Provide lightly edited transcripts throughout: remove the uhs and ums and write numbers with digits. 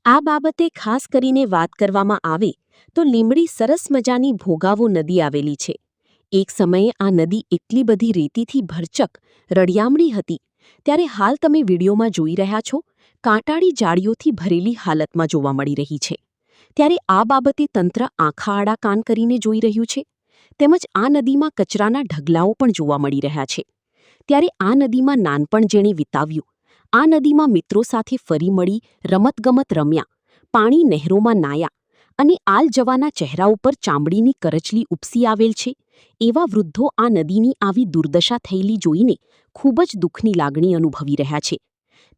આ બાબતે ખાસ કરીને વાત કરવામાં આવે તો લીંબડી સરસ મજાની ભોગાવો નદી આવેલી છે. એક સમયે આ નદી એટલી બધી રેતીથી ભરચક રળિયામણી હતી, ત્યારે હાલ તમે વિડીયોમાં જોઈ રહ્યા છો કાંટાળી જાળીઓથી ભરેલી હાલતમાં જોવા મળી રહી છે. ત્યારે આ બાબતે તંત્ર આંખા આડા કાન કરીને જોઈ રહ્યું છે, તેમજ આ નદીમાં કચરાના ઢગલાઓ પણ જોવા મળી રહ્યા છે. ત્યારે આ નદીમાં નાનપણ જેણે વિતાવ્યું, આ નદીમાં મિત્રો સાથે ફરી મળી રમતગમત રમ્યા, પાણી નહેરોમાં નાયા અને આલ જવાના ચહેરા ઉપર ચામડીની કરચલી ઉપસી આવેલ છે, એવા વૃદ્ધો આ નદીની આવી દુર્દશા થયેલી જોઈને ખૂબ જ દુઃખની લાગણી અનુભવી રહ્યા છે.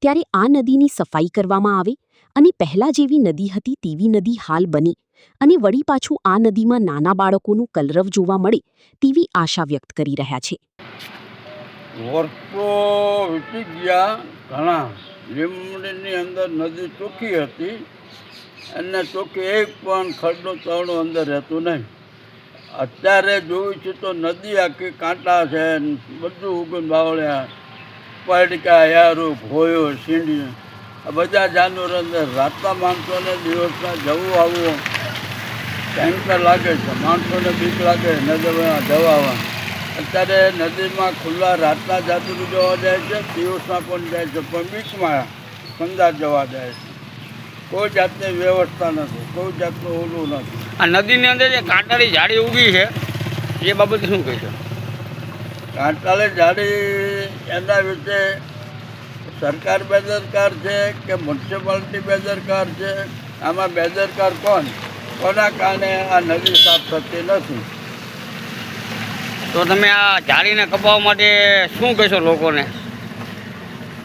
ત્યારે આ નદીની સફાઈ કરવામાં આવે અને પહેલાં જેવી નદી હતી તેવી નદી હાલ બની અને વળી પાછું આ નદીમાં નાના બાળકોનું કલરવ જોવા મળે તેવી આશા વ્યક્ત કરી રહ્યા છે. વર્ષો વીતી ગયા ઘણા. લીંબડીની અંદર નદી ચોખ્ખી હતી અને ચોખ્ખી એક પણ ખડનું તળનું અંદર રહેતું નહીં. અત્યારે જોયું છું તો નદી આખી કાંટા છે, બધું ઉગન બાવળ્યા, પડકા, યારું, ભોયો, સીંડી, આ બધા જાનવર અંદર. રાતના માણસોને દિવસના જવું આવવું ભયંકર લાગે છે. માણસોને બીક લાગે નદીમાં જવા. અત્યારે નદીમાં ખુલ્લા રાતના જાદુ જોવા જાય છે, દિવસમાં પણ જાય છે, પણ બીચમાં સંદાર જવા જાય છે. કોઈ જાતની વ્યવસ્થા નથી, કોઈ જાતનું ઓલું નથી. આ નદીની અંદર જે કાંટાળી ઝાડી ઉગી છે એ બાબતે શું કહેશો? કાંટાળી ઝાડી એના વિશે સરકાર બેદરકાર છે કે મ્યુનિસિપાલિટી બેદરકાર છે? આમાં બેદરકાર કોના કારણે આ નદી સાફ થતી નથી? તો તમે આ ઝાડીને કપાવવા માટે શું કહેશો લોકોને?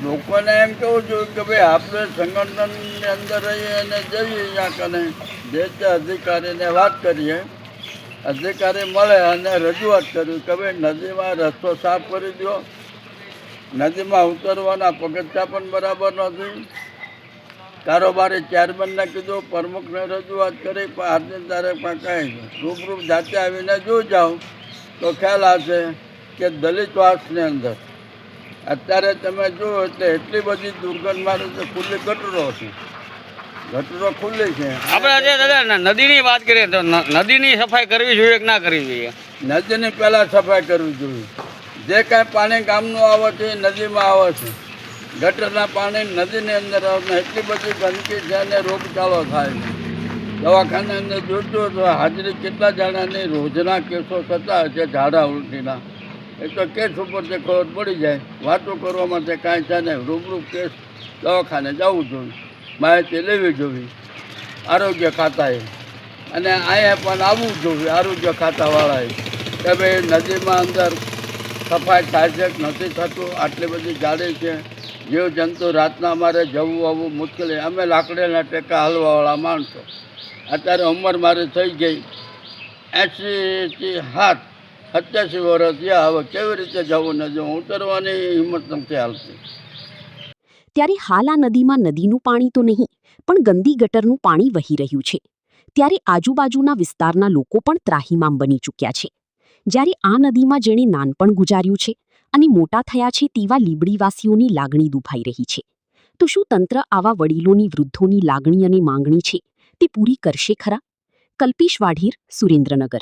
લોકોને એમ કહેવું જોઈએ કે ભાઈ આપણે સંગઠનની અંદર રહીએ અને જઈએ ત્યાં કને જે તે અધિકારીને વાત કરીએ, અધિકારી મળે અને રજૂઆત કરવી કે ભાઈ નદીમાં રસ્તો સાફ કરી દો. નદીમાં ઉતરવાના પગથિયાં પણ બરાબર નથી. કારોબારી ચેરમેનને કીધું, પ્રમુખને રજૂઆત કરી, પણ આજની તારીખમાં કાંઈ રૂબરૂ જાતે આવીને જોઈ જાઓ તો ખ્યાલ આવશે કે દલિતવાસની અંદર અત્યારે તમે જુઓ એટલે એટલી બધી દુર્ગંધ મારે છે. ખુલ્લી ગટરો છે, ગટરો ખુલ્લી છે. આપણે આજે દાદા નદીની વાત કરીએ તો નદીની સફાઈ કરવી જોઈએ કે ના કરવી જોઈએ? નદીની પહેલાં સફાઈ કરવી જોઈએ. જે કાંઈ પાણી ગામનું આવે છે એ નદીમાં આવે છે. ગટરના પાણી નદીની અંદર આવે, એટલી બધી ગંદકી છે અને રોગચાળો થાય છે. દવાખાના અંદર જોજો તો હાજરી કેટલા જણાની રોજના કેસો થતા છે ઝાડા ઉલટીના. એ તો કેસ ઉપરથી ખબર પડી જાય. વાતો કરવા માટે કાંઈ છે ને, રૂબરૂ કેસ દવાખાને જવું જોઈએ, માહિતી લેવી જોઈએ આરોગ્ય ખાતાએ, અને અહીંયા પણ આવવું જોઈએ આરોગ્ય ખાતાવાળાએ કે ભાઈ નદીમાં અંદર સફાઈ થાય છે કે નથી થતું. આટલી બધી જાડી છે, જીવજંતુ રાતના અમારે જવું આવવું મુશ્કેલી. અમે લાકડીના ટેકા હલવાવાળા માણસો. અત્યારે ઉંમર મારી થઈ ગઈ 80 87 વર્ષ થયા. હવે કેવી રીતે જવું ન જવું, ઉતરવાની હિંમત નથી હાલતી. ત્યારે હાલ આ નદીમાં નદીનું પાણી તો નહીં, પણ ગંદી ગટરનું પાણી વહી રહ્યું છે. ત્યારે આજુબાજુના વિસ્તારના લોકો પણ ત્રાહિમામ બની ચૂક્યા છે. જ્યારે આ નદીમાં જેણે નાનપણ ગુજાર્યું છે અને મોટા થયા છે તેવા લીંબડીવાસીઓની લાગણી દુભાઈ રહી છે. તો શું તંત્ર આવા વડીલોની, વૃદ્ધોની લાગણી અને માંગણી છે તે પૂરી કરશે ખરા? કલ્પેશ વાઢીર, સુરેન્દ્રનગર.